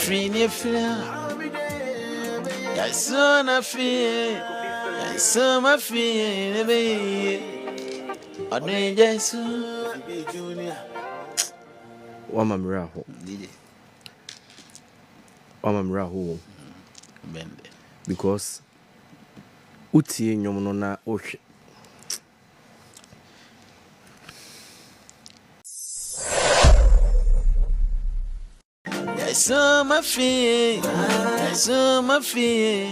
free near fear. Yes, son of fear. Yes, son of fear. I need Jesus. Wama miraho. Wama miraho. Because utie nyom no na ohwe. Yes, son of fear. Yes, son of fear.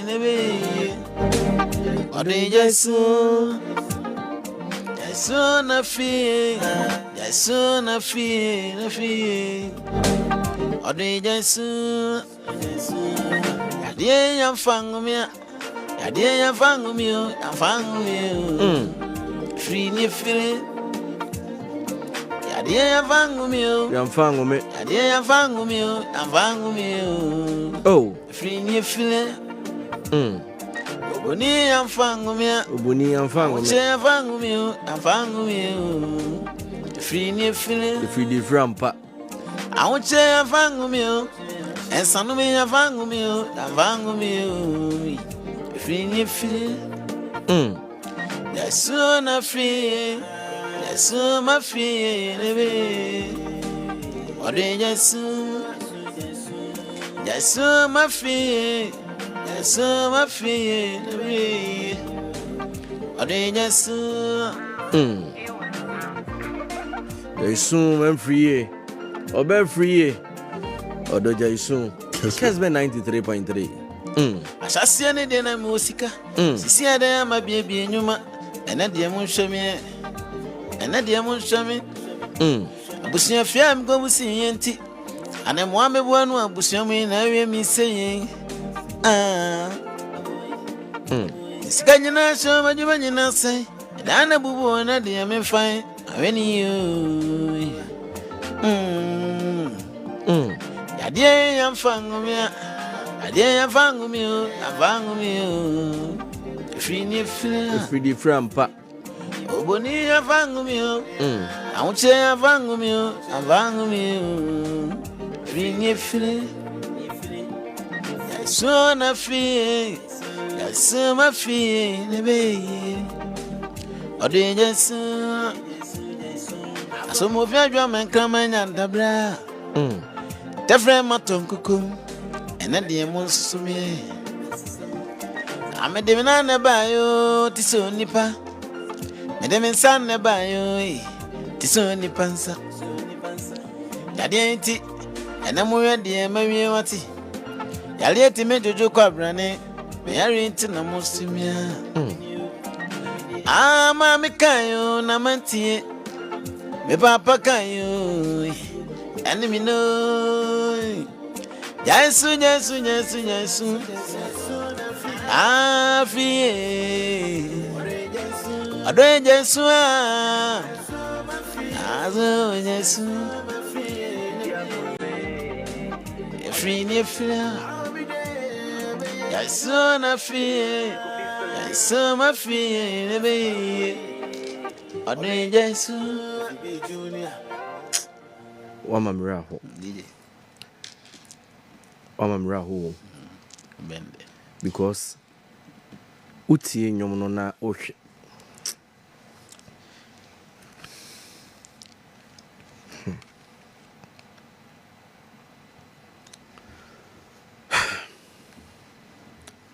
I need Jesus. Yes, son of fear. Yes, son of fear. I need Jesus. Yeah, I'm fang me. Yeah, I'm fang me. I'm fang me. Free me free. Yeah, I'm fang me. I'm fang me. Yeah, I'm fang me. I'm fang me. Oh, free me free. Obuni I'm fang me. Obuni I'm fang me. I'm fang me. I'm fang me. Free me free. Free the frampa. I want to say I'm fang me. And some of me, I'm fang me. Free me free. That's so not free. That's so my free. What did you say? That's so my free. That's so my free. What did you say? They soon I'm free. Or be free. Or do you soon? It's been 93.3. I shall see any dinner music. See, I am my baby in Yuma, and that dear moon show me, and that dear moon show me. I was near Fiam go with seeing tea, and I'm one of one who was me, and I hear me saying, this guy you know, show what you know say, and I never won a dear me fine. I you. Dear, I'm fang me. Dear, I'm fang me. I'm fang me. Free me free. Free the frampa. Obuni, I'm fang me. I won't say I'm fang me. I'm fang me. Free me free. That's so na free. That's so my free. Or they just so move your drum and come and the bra. The friend Maton Cuckoo, and at the most to me. I'm a divina by you, Tiso Nipa. Madame and San by you, Tiso Nipansa. Daddy ain't it, and I'm ready, Mary Watty. Yaliati made you joke up, Rane. Mary into the most to me. Ah, Mamma Kayo, Namanti. Me Papa Kayo. Enemy no. Yes, ah, free. I don't just free near fear. Yes, son of fear. Yes, son of fear. I don't just Wama miraho. Wama miraho. Because utie nyom no na ohwe.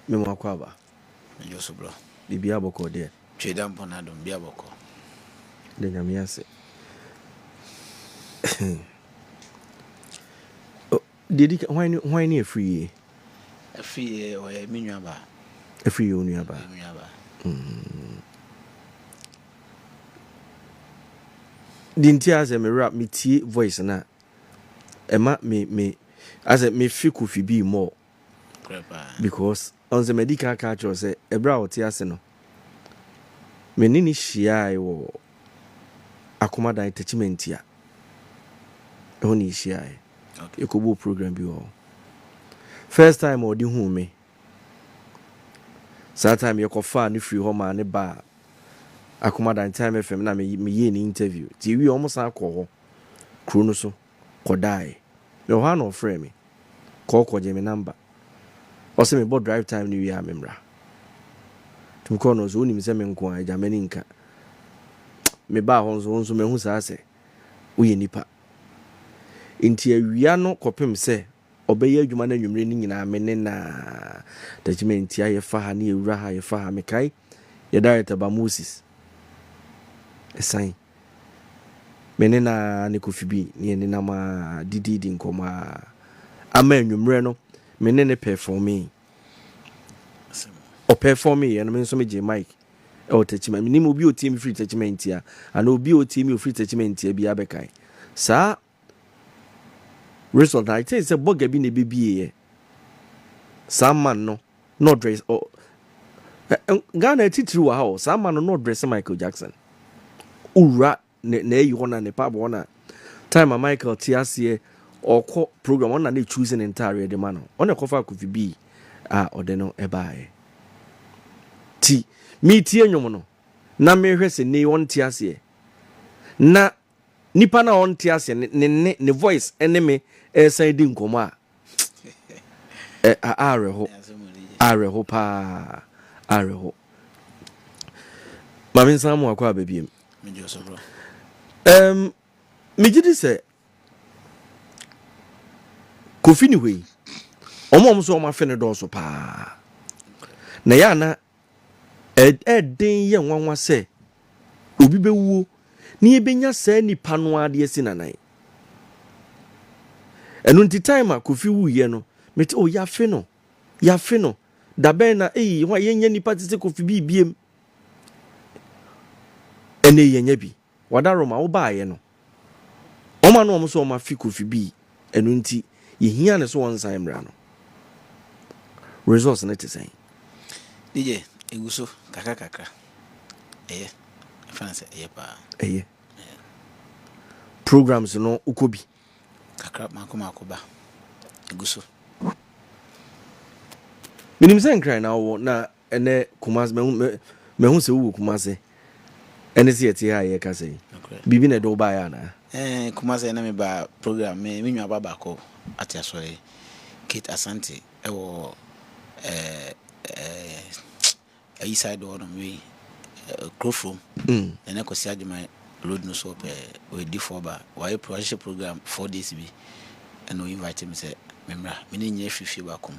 Me mo akwaba. Yoso bro. Bibia boko de. Tweda mpona dom bia boko. De nyamiase. Did why near free? A free or a minuaba. A free uniaba. Didn't you as a rap me tea voice na? Emma me as a me fiku fi be more. Because on the medical culture say a brow tiaseno. Menini shia wo akomada attachment ya. Only shia. You could book program be all. First time or the home me. Sometime you could find if you home and a bar. Akomada time FM na me ye ni interview. TV almost alcohol. Chronoso. Kodai. No one or frame me. Koko je me number. Ose me bo drive time ni wi a memra. Tumko no so ni se me nko a jamani nka. Me ba ho nso me hu sa se. Uye nipa. Inti awia no kopem se obeye adwuma na nwumre ni nyina me ne na document ya ye fa ha ne ewura ha ye fa ha me kai ye director ba Moses esan me ne na ne Kofi bi ne na ma didi nkoma ama nwumre no me ne performing o performing ye no me nso me je mic e o techiment me ni mo bi o team free techiment ya ana obi o team o free techiment ya bi abekai sa result I tell you say boga bi ne bibie some man no dress or Ghana titiri wa ha some man no dress Michael Jackson ura ne yi hona ne pa bona time Michael tiasie or program on na choosing entire the man on a cover could be or de no ebae ti mi tie nwom no na me hwese ne won tiasie na nipa na on tiasie ne voice enemy side nkoma areho pa areho mami samu akwa babiem me gidi se Kofi ni we omo so ma fe ne do so pa na ya na den ye nwanwa se obi bewuo ni ebenya sa nipa no ade si nanan enu nti time a Kofi wuye no meti o ya fe no da ben na wa yenye nipa tete Kofi bi biem ene yenye bi wadaro ma wo baaye no oma no omo so ma fi Kofi bi enu nti ye hia ne so won san mra no results na te say DJ eguso kakra France pa programs no ukobi kakra makoba eguso minim sen cry na wo na ene Kumasi me hu se wo Kumasi ene se yeti ha ye ka sei bibi na do ba ya na Kumasi na me ba program me nwa baba ko ati asore Kate Asante e wo ayi side do no me Crowfrom ene ko si adwuma road no so pe we D4 ba why project program 4 days bi and we invite me say memra me ni nya fifi ba kom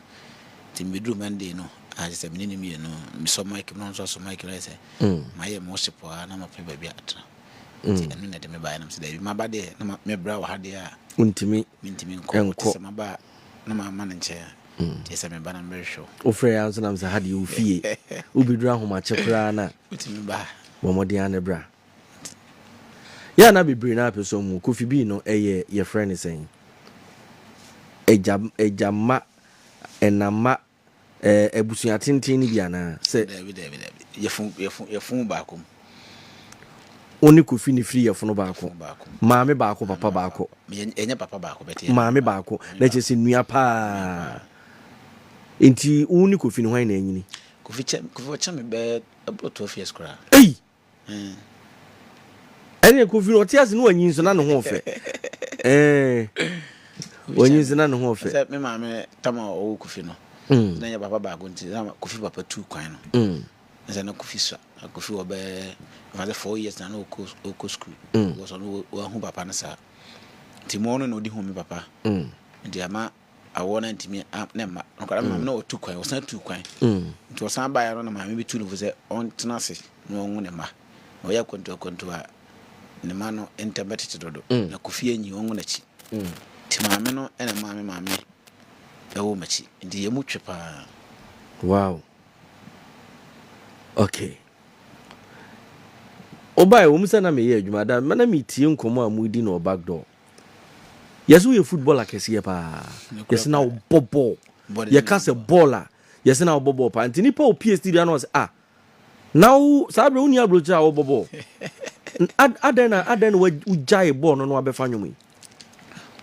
timbedu Monday no I say me ni me no me so mic no so mic like say my mo sipo na ma pe ba bi atra ti enu na de me ba na say ma ba de na me bra wa ha de a untimi nko ti ma ba na ma ma nche ti say me ba na me show o frɛ ya so na say ha de o fie ubidura homa chekra na utimi ba wo modi ane bra ya na bibiri na peso mu Kofi bi no eye ye friend saying ejama enama ebusunya tenten ni bia na se ye fun ba kom oni Kofi ni free ye fun ba ko maame ba ko papa ba ko enye papa ba ko beti maame ba ko na chese nua pa enti oni Kofi ni hwan na anyini Kofi cha me be about 12 years kra ene Kofi no tiase no anyin so na ne ho fe onyin so na ne ho fe se me maame tama o Kofi no na nya papa ba ko nti na Kofi papa 2 kwan no se na Kofi so Kofi wo be for 4 years na no ko school was on wo hu papa na sa nti mo no na odi hu me papa nti ama awona ntimi na ma nkara ma na o 2 kwan o san 2 kwan nti o san ba ya no na maame bi 2 no se on tena se no hu ne ma o ya konto a ne ma no intermittent dodo na Kofi anyi onwo na chi ti maame no ene maame e wo machi ndi ye mutwe pa wow okay obai wo musa na me ye adwuma da na me tie nkomo a mudi no back door yesu ye footballer kese pa yesu na bobo ye ka se baller yesu na bobo pa ntini pa o PhD da no se now sabre uni abrocha wo bobo aden we ujai ball no abefa nwom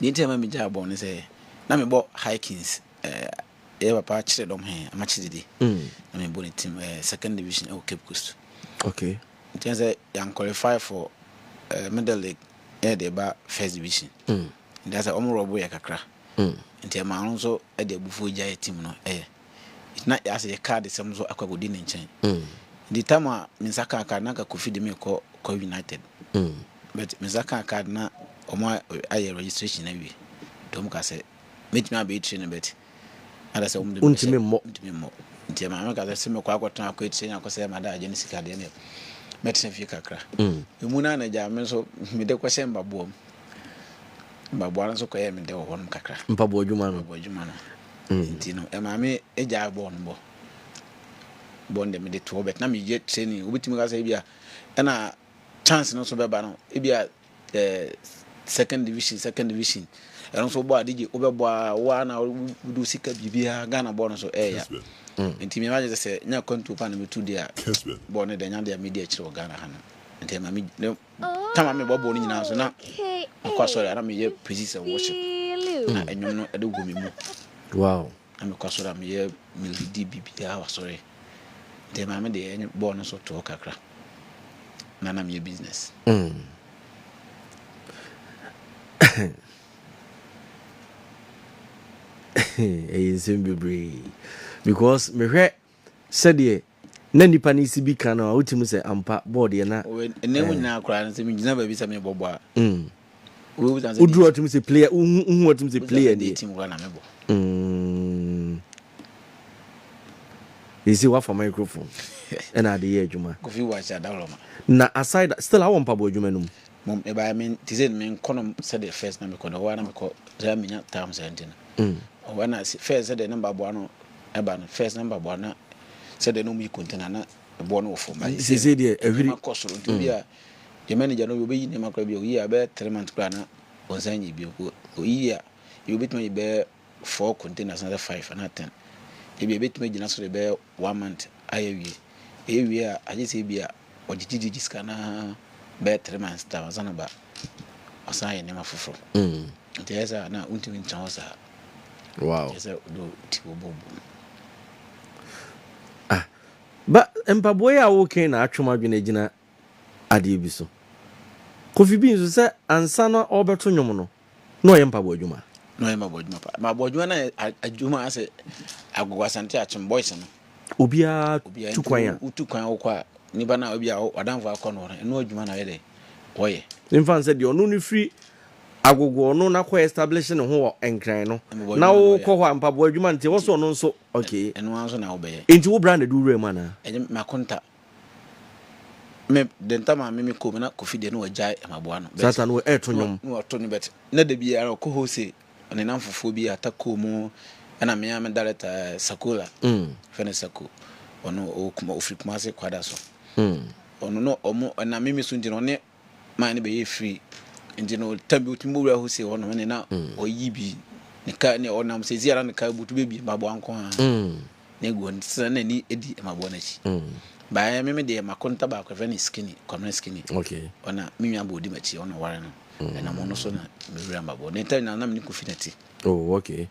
ni tema mi jai ball ni se na me bo Hikings e papa chire dom he amachididi na me bo ni team second division o Cape Coast okay it say you qualify for middle league e dey ba first division that's a omro boy kakra nti ma no so e de bufo gya team no na as a card sem so akagodi ne nchen the time Misaka card na ka Kofi de me ko United but Misaka card na omo aye registration na wi dom ka say metimi abe train bet ada say umde untimi mo nti ma ka say me kwa akota akwa train akose ma da agye ne sika de ne metin fi kakra emu na na ja me so me de ko say mbabo na so ko ye me de wo honum kakra mpabo adwuma no nti no e ma me eja bo no bo bonde me de to bet na me je training obitimi ka say bia na chance no so beba no e bia second division and so bo adije obebo wa na do sika bibia Ghana bo no so ya nti me imagine say nya kontu pa na me tu dia bo ne de nya dia media chiro Ghana ha no nti ma me tama me bo ni nyina so na akwa so na me ye precision worship na enyom no ede go me mu wow na me kwa so na me ye melody bibia wa sorry nti ma me de bo no so to kakra na me business because me hwe said na nipa ni si bi kan na utimu se ampa board ye na enemu nyina akra na se me gina ba bi se me bobo a udru otum se player hu otum se player ni team wa na me bo isi wa for microphone and I dey adwuma Kofi wa cha dawloma na aside still I want pabo adwuma num mom e ba me tizen me kono said the first na me kono wa na me ko za me nya time 17 when I first said the number one eba first number one said the no me container na born of for my say there every cost to be a the manager no be ni makra bi o yi about 3 months kra na on sanyi bi o yi you bit me be 4 containers na 5 and 10 e be bit me gina so be 1 month ayewie a aje say bi a ogigigi scanner be 3 months ta zana ba asan ye ne mafofo nti esa na untimi nchan sa wow esa do tibobo but empaboy a okay na atwoma dwene gina ade bi so Kofi bi nso se ansa na obeto nwom no no ye mpaboy adwuma no ye mpaboy adwuma pa mpaboy adwuma na adwuma ase agwagwasante achim boys no obia tukwan okwa ni bana obia wadanfo akọ no adwuma na ye de oye in fact said you no free agogo no na ko establish ne ho enkran no na wo ko ho ampabo adwuma nti wo so no nso okay eno anso na obeye enti wo brand do re mana makonta me denta ma me ko na Kofi de no wajai amabo no satan wo eto nyom no to ni bet na de bi ara ko ho se ne namfofo bi atako mu na me am director Sakula fene Sako ono o kuma ofri kuma se kwada so ono no omo na me so ndino ne man ne be ye free nti no tambi utimbo wura ho se ono ne na oyi bi ne ka ne onam se ziara ne ka butu bebi mabo anko ha ne go nti na ni edi mabo na chi ba me de makonta ba ko fene skinny common skinny okay ona minwa bodi machi ona ware no na mo no so na me wura mabo ne ta na me Kofi neti oh okay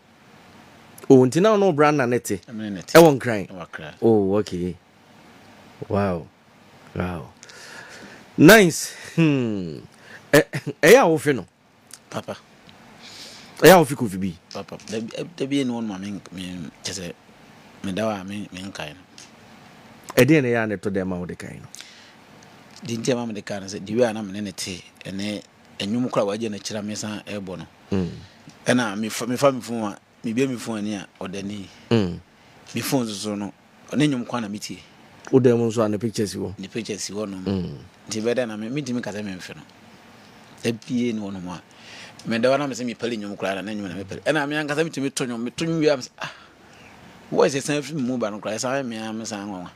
oh nti na no brand na neti e won kran oh okay wow nice ya wo fe no papa ya wo fi Kofi bi papa da bi no ma me chese me dawa me nkai no ede ne ya ne to dem ma wo de kai no di ntia ma me de kai no se di wi ana me ne te ene enwum kra waje na kira me san ebo no ena me fa me fun a me bia me fun ani a odani me fun zo no ne nwum kwa na metie o dem nso an pictures wo no nti beda na me dimi kasa me mfe no ebie no no ma me da wana me se me pali nwum kra na nwum na me pali ena me ankasa me timi to nwum wi am what is san film mu ba no kra sa me am san nwa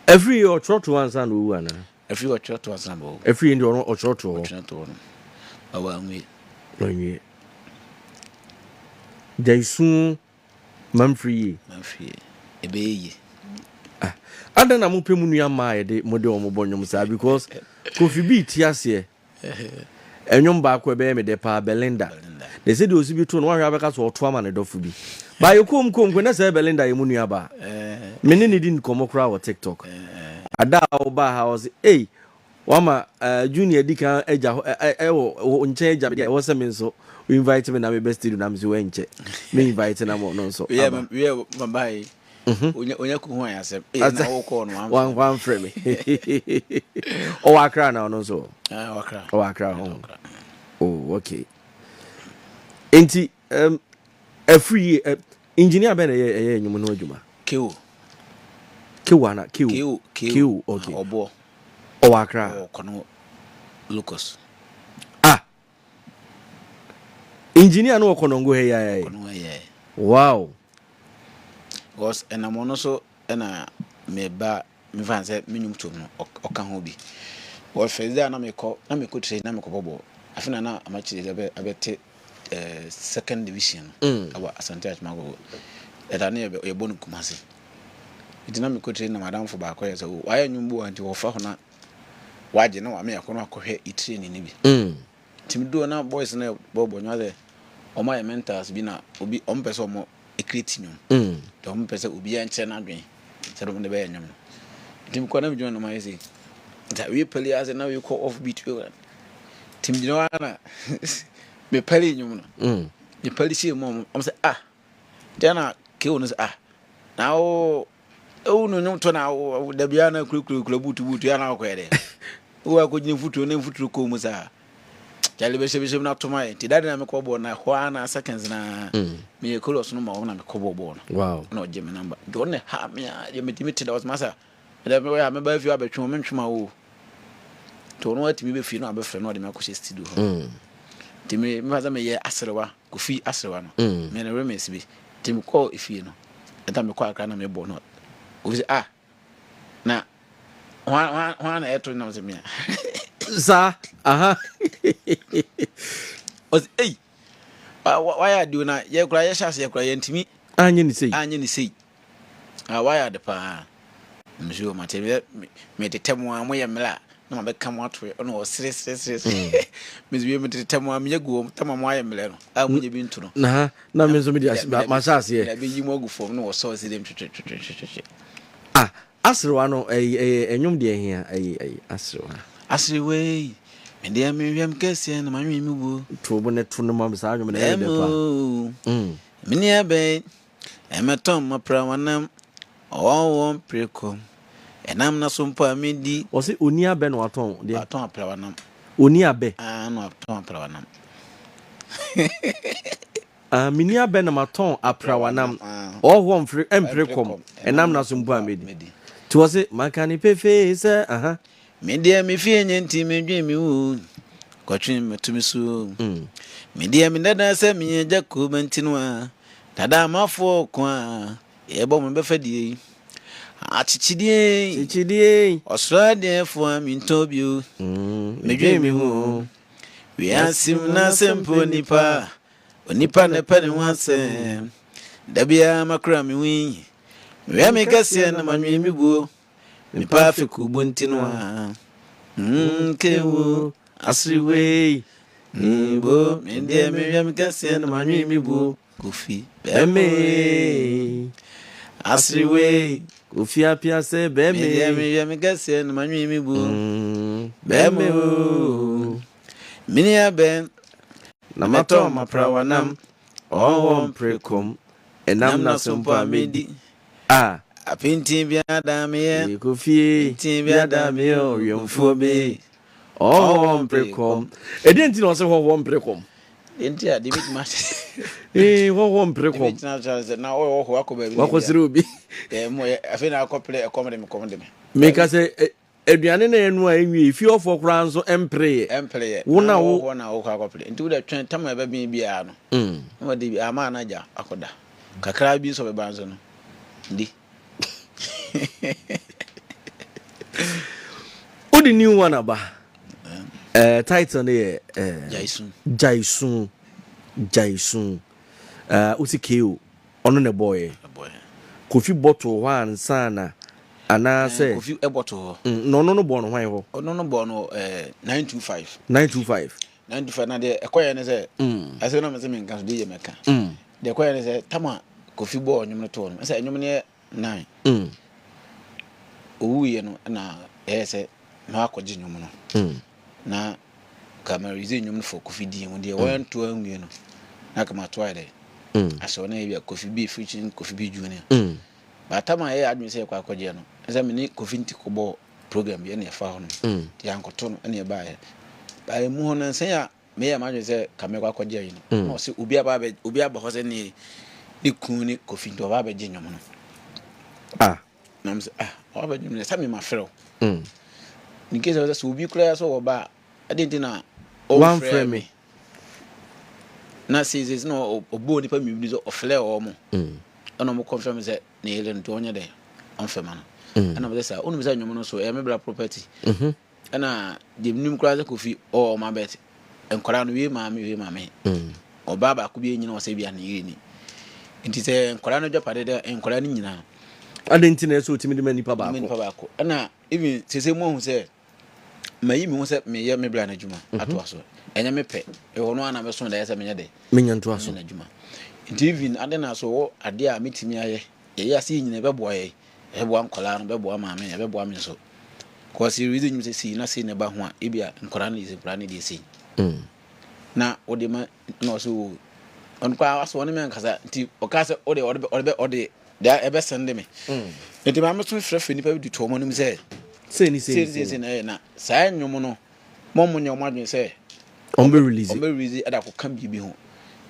every year trot to one san wu ana every year trot to one san bo every year no trot to no awa nwi onye jaisun manfree ebeyi adana mo pemu nua ma ye de mo de o mo bonyom sa because Kofi bi ti ase enyom ba ko be me de pa Belinda they say the osibi to no wa abeka so oto ama ne dofo bi ba ye kom na say Belinda ye mu nua ba me ne di nkomo kra wo TikTok ada o ba house Wama junior dika eja nche eja be wo se me nso we invite me na me best studio na me so enche me invite na mo no nso we mabai onya ku ho ayasem na wo call no one frame me o Accra na no nso Accra ho oh okay enti a free engineer be na ye enyum no adwuma Q okay obo o Accra kono Lucas engineer no kono ngo he ya wow was enamono so na meba me fan say menyum tom no oka ho bi wo fezia na me ko train na me ko bobo afina na amachi de abete second division aba Asante Achmago eta na ye bonu Kumasi itina me ko train na madam fo ba ko ye so wa nyumbu anti wo fa ho na waje na wa me yakono akohwe training ni bi timido na boys na bobo nyaze o my mentors bi na obi o mpese o mo creating to mpese obi anche na adwen se do ne be nyam tim ko na mi join no my say that we play as now we call off beat we tim jino na me play nyum no me play shi mom am say jana ke wonu say na o no nyum to na da bia na kuru butu ya na ko yede wo akogine futu ne futu ko mu sa jale be shebe na to mai ti dade na me ko bo na ho na seconds na me kolos no ma wo na me ko bo no wow na oje me number do ne ha me ya me timiti da was masa da me ya me ba fi abetwe me ntwema wo to no atimi be fi no abefre no de me akose studio ho timi me faza me ye asrewa ko fi asrewa no me na remes bi timi ko ifi no eta me ko aka na me bo no o fi na wa na eto na se me sa was why are do na ye kura ye shase ye kura ye ntimi anye ni sei why are the pa mjo mate me tetemu amu ye mla na ma be kam ato no o sire me me tetemu amu ye guo tamam aye mla no amu ye bi ntu no na me zo me dia ma shase ye na be yi mo gu fom no o so se dem twetwe asrewa no enyum de hia asrewe me de me wiem kese na manwe mi bu to ne to no ma sa anwum na ye de pa me ne abe emetom mapra wanam owon preko enam na so mpa amedi o se oni abe no aton de aton apra wanam oni abe no aton apra wanam mini abe na maton apra wanam owon prekom enam na so mpa amedi to se makani pefe se me de me fie nyenti me dwe me wu kwatwen metumi so me de me dada se me jakob ntino dada mafo kwa yebo me befa die achichidie osrade fo amintobio me dwe me wu we asim na sempo nipa onipa ne pane wanse dabia makra me wi we me kase na manwe mi buo mi pa fe ku bontino kewo asriwe bo me de me yam kase na manwe mi bu kofi beme asriwe kofi apia se beme me yam kase na manwe mi bu beme mini aben na mato mapra wanam owon prekom enam na sompo amedi apinti biada me kofi tin biada me oyomfo be prekom edenti no se ho prekom enti a debit match ho prekom na o ho akoba bi wakosire obi mo afina akople ekomde me make say eduane na enu a enwie fi ofo kura nso empre wona wo na wo akople enti wo da twen tam eba bi bia no mo de bi ama na ja akoda kakra bi so be banzo no ndi Udi new one aba title ne Jaisun uti keo ono ne boy Kofi bottle one sana ana say Kofi e bottle no bono hwan ho no bono 925 na de ekoye ne say ase no me se me nkan so de ye meka de ekoye ne say tama Kofi bo onyum no to no say onyum ne 9 owu ye no na se ma akɔgye nnwom no na kamarize nnwom no for Kofi di mu de one to anwie no na kama to ayɛ aso na yɛ Kofi B featuring Kofi B Junior ba tama yɛ adwene sɛ kwa akɔgye no ɛsɛ me ne Kofi nti kɔbɔ program bi na yɛ fa ho no de ankoto no na yɛ ba yɛ ba mu ho no sɛ me yɛ ma adwene sɛ kamɛ kwa akɔgye yi no na ɔsɛ obi aba hɔ sɛ ne kun ne Kofi nti ɔba abɛgye nnwom no na me sɛ ɔba abɛgye nnwom no sɛ me ma frɛ in case of so obi kura so oba adentina one frame me na says no obo nipa mi bi so ofle o mo ana mo confirm say na ele nto onye de onfema no ana mo say onu say nwom no so e mebra property ana de nim kura za Kofi o ma bet enkora no we ma me oba ba ko bi enyina o say bia na yiri ni nti say enkora no dwapade de enkora no nyina adentina so otimi de manipa baako ana even sese mo hu say mayi mi ho se me ye me bla na djuma ato aso enya me pe e ho no ana me so da yesa me nya de me nya nto aso na djuma even ade na so wo ade a metimi aye ye ase nyina be boa ye e boa nkola no be boa ma me be boa me so ko si reason you say na say ne ba ho a e bia nkola no ise bra ne de sei na ode ma no so on kwa aso ne me nkasa nti o ka se ode da e be sende me nti ma me so frɛ nipa bi to mo no me say say na saa nnwom no mo nya omadwen say on be release ada ko kan bibi ho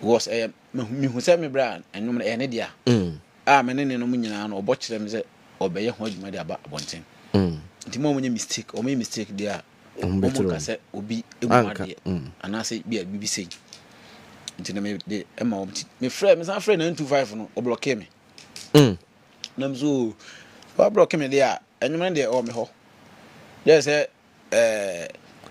was me hu say me bra nnwom no ne dia me ne no mo nyina no obo kire me say obeye ho adwuma de aba abonten nti mo nya mistake o me mistake dia mo ka say obi egumade ana say bia bibi say nti na me de ma o me frɛ me san frɛ 925 no o block me na mzo o block me dia nnwom de o me ho yes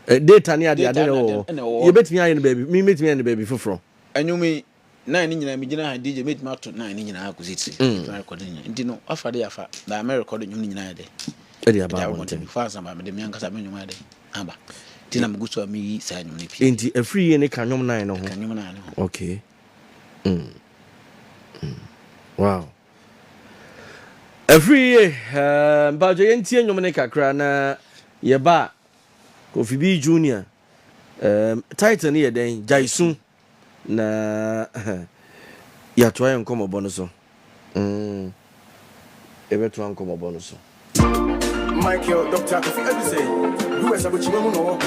data ni ade no ye betimi aye no baby me betimi aye no baby foforo anwumi na ni nyina me gina ha DJ betimi ato na ni nyina akuziti recording ndi no afa de afa na me recording nyum ni nyina de e aba wonten fa sama me de me ankasa me nyum de aba tina me guso mi sa nyum ni pi ndi afri ye ne ka nyum nan no ho nyum nan no okay wow every year bajo yentie nyum ne kakra na yeba Kofi B Junior title ne yeden Jaisun na ya toa nkomo bono so ebe toa nkomo bono so Michael Dr. Kofi Edise who is about chimamu no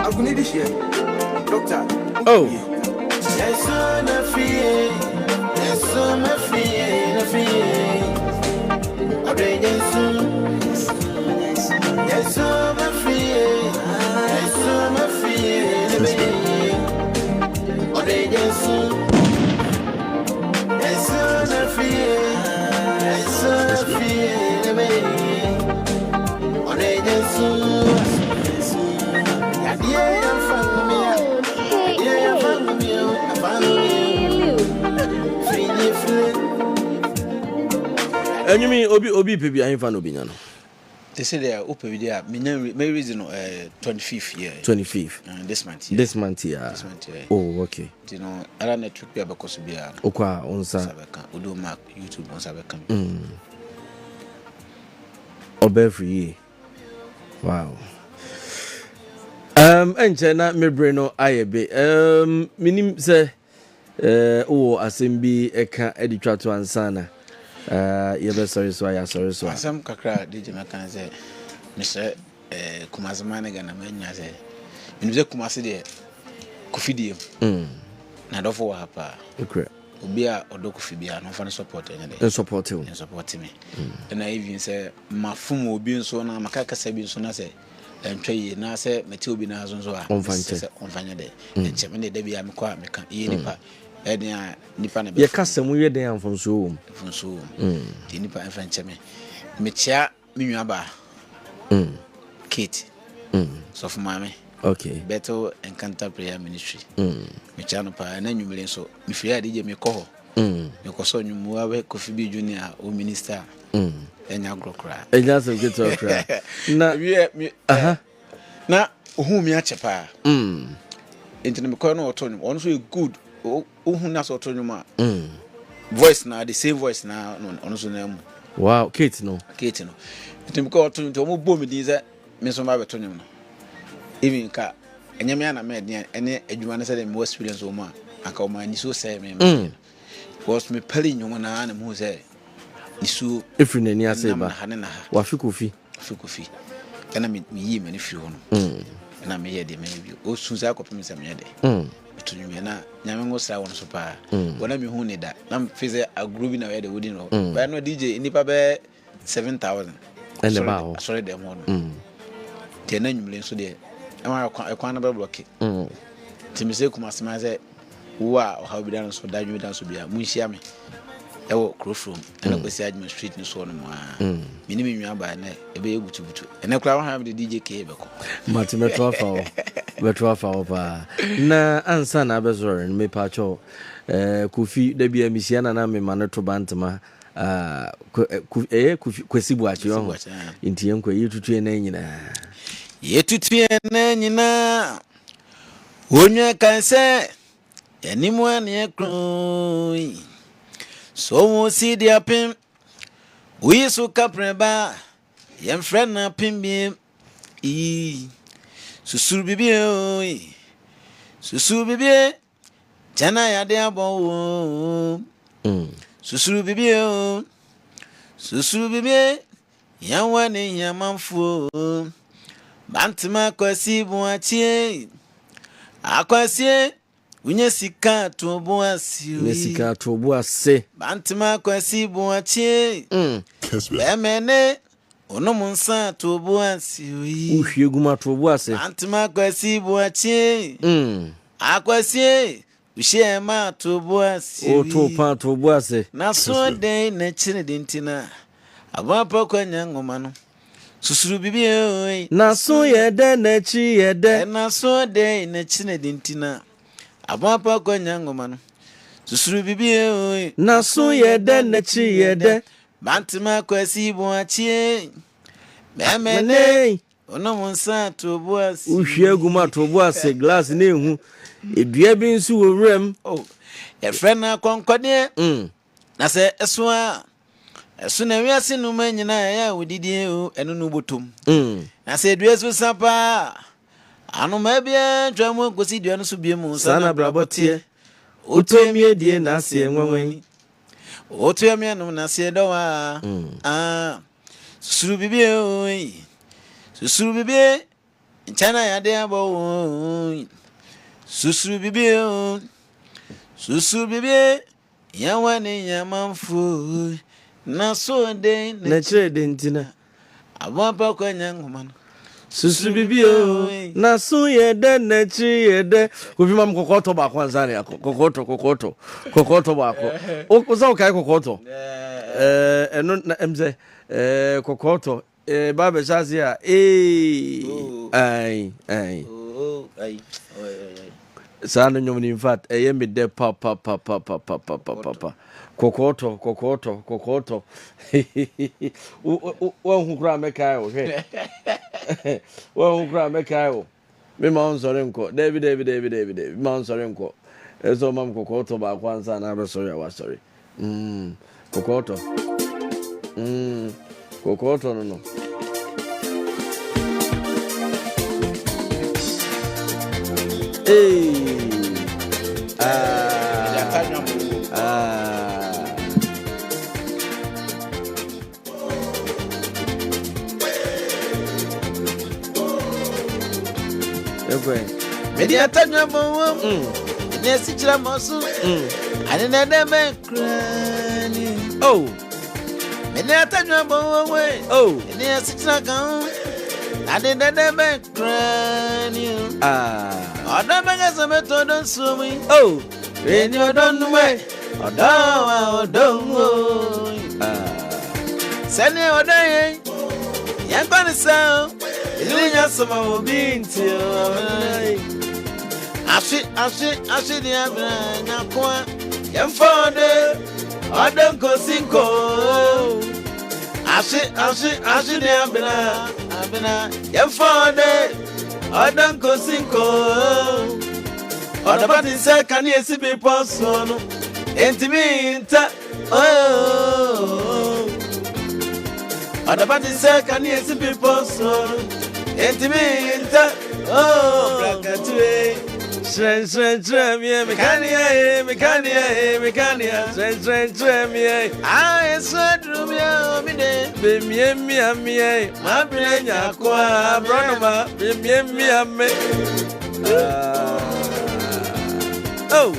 akuni this year doctor Jaisun na fie Jaisun na fie na fie abre Jaisun Jaisun na fie Jaisun na fie abre Jaisun Jaisun na fie Jaisun na fie abre Jaisun yeah I'm from me yeah I'm from me I'm free Enyumi obi pebi ahin fa no binya no. They say they are open with their my reason 25th year. 25th. This month. This month yeah. This month yeah. Oh okay. You know, other network be because be a. Okwa onsa. Sabeka. Odo mark YouTube on Sabeka. Obe free. Wow. Enche na mebre no ayebe. Minim se asembi eka editwa to ansana. Yebe sorry so ya sorry so. Asam kakra DJ Makan say Mr. Kumazimane gana manya say. Minuje Kumasi de Kofi die. Na dofo wa hapa. Okay. Obi a odo Kofi bia no fa support ene de. Support you. Support me. Na even say mafum obi nso na makaka sabi nso na say ntwaye na say meti obi na azo nso a. Onfanya de. Enche me de bia me kwa me ka ye nipa. Enia nipa na be. Ye kasem ye den amfonso wo. Fonso. Ti nipa enfanche me. Me chia me nwa ba. Kate. So for mama. Okay. Beto Encounter Prayer Ministry. Me chia no pa na nwumire so. Me fia DJ me ko. Me ko so nwumu awe Kofi B Junior o minister. Enya grokra. Enya so get okra. Na we na ohu mi achepa. Enti me ko no otonum. Ono so good. Ohu na so otonum a. Voice na the same voice na ono so na mu. Wow, Kate no. Enti me ko otonum to mo bo me din say me so ba beto nyum no even ka enyame ana me de ene adwuma ne say dem experience o ma aka o ma ni so say me because me pali nyum na na mu say isu if in any say ba wa fi kofi kana me yi me ne fi ho no na me ye de me bi o sun say akopem say me ye de beto nyum na nyame ngo sra won so pa wona me hu ne da na me fi say agrubi na we de wodi no ba no DJ nipa be 7,000 and about sorry dem ho no te na nyumle so de ama ekwan na be block ti me say kuma sema say wo a o ha bi dan so dadwu dan so bia mu nhia me e wo crofrom na kwesi admin street ni so no mo a me ni me nwa ba na e be ebutu ene kura wa ha me DJ K be ko mati metro afa pa na ansa na be zore me pa cho Kofi da bia misiana na me maneto bantama kwesi buachi yo inti yenko yitutu na nyina onye kanse enimu ane kroi so wo si dia pim we so kapreba yem friend na pim bi susuru bibi jana ya de abo susuru bibi yanwa ne yamanfo bantima kwasi buachi akwasi unye sika to buase bantima kwasi buachi lemene onomunsa to buase uhwieguma to buase bantima kwasi buachi akwasi ushema to buase o to pa to buase na so dey na chine dintina abapa kwanya ngoma no susuru bibi oi na so yede na chi yede na so dey na chine dintina abapa kwanya ngoma no susuru bibi oi na so yede na chi yede bantima kwasi buachi memene onomunsa to buase uhwieguma to buase glass na ehu edua bi nsu wo wrem e friend na konkode na se eso na wiase no manyina ya wodidie o eno no botom na se edua so sapa anu ma bia twamo gosi dua no so bia mu sana brabotie otomie die na se enwanwan otomie no na se dowa susuru bibi oi susuru bibi nchana ya de abo susuru bibi yawa ne yamanfo na so de na chire dentina abapa kwanya ngoma susuru bibi na so yede na chi yede Kofi mam kokoto ba kwanza ne kokoto ba ko o za o kai kokoto eno na mze kokoto baba shazia ai sana nyom in fact me de pa kokoto wo hu kra mekai o he wo hu kra mekai o me ma on sore nko David ma on sore nko eso mam kokoto ba kwanza na be sore wa sore kokoto no media tanya mo ne sichira mosu ani na de me krani media tanya mo we ne sichira kan ani na de me krani oda mega sameto don sumi eni odon we odawa odongo sani odaye yankani sao ilinya sama obinti ashi di abna kwa yemfode odonko sinko ashi di abna yemfode odonko sinko odabati se kani esi bi posono entiminta odabati se kani esi bi posono Entiminta, oh, Bragatue. Shen Mecania, Shen I said, Rumia, Mine, Bimie, my brain, Aqua, Bronoma, Bimie. Oh,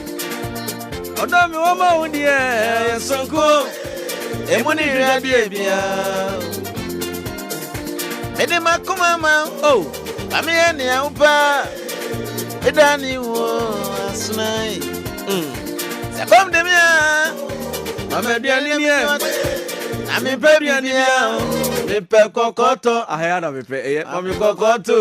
don't me one more, dear, so cool. And when you have baby, Edema, come on, oh, I'm here near Upa. Edani was night. Come to me, I'm a dear. I'm a baby, me pe kokoto. I had a repair, I'm a kokoto,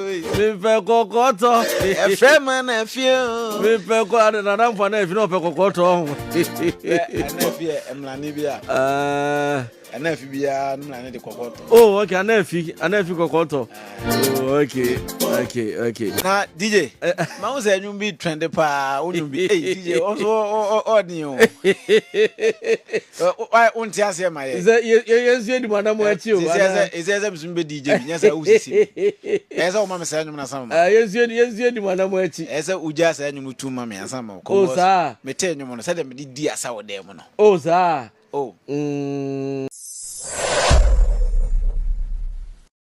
me pe kokoto, a friend man, a few, me pe quad and I'm for if you know kokoto. I'm Lanibia. And if you are not the cocoto. Oh, okay, I never kokoto. Oh, okay. Now, DJ, Mouse and you be trended pa, wouldn't be DJ also new. Why won't you say my? Is that yes, you want to watch you? Is there some DJ? Yes, I was see. As all Mamma said, yes, you want to watch it. As a Ujas and you two mammy and some. Oh, sir, me tell you, said them, dear sour demon. oh, sir, oh.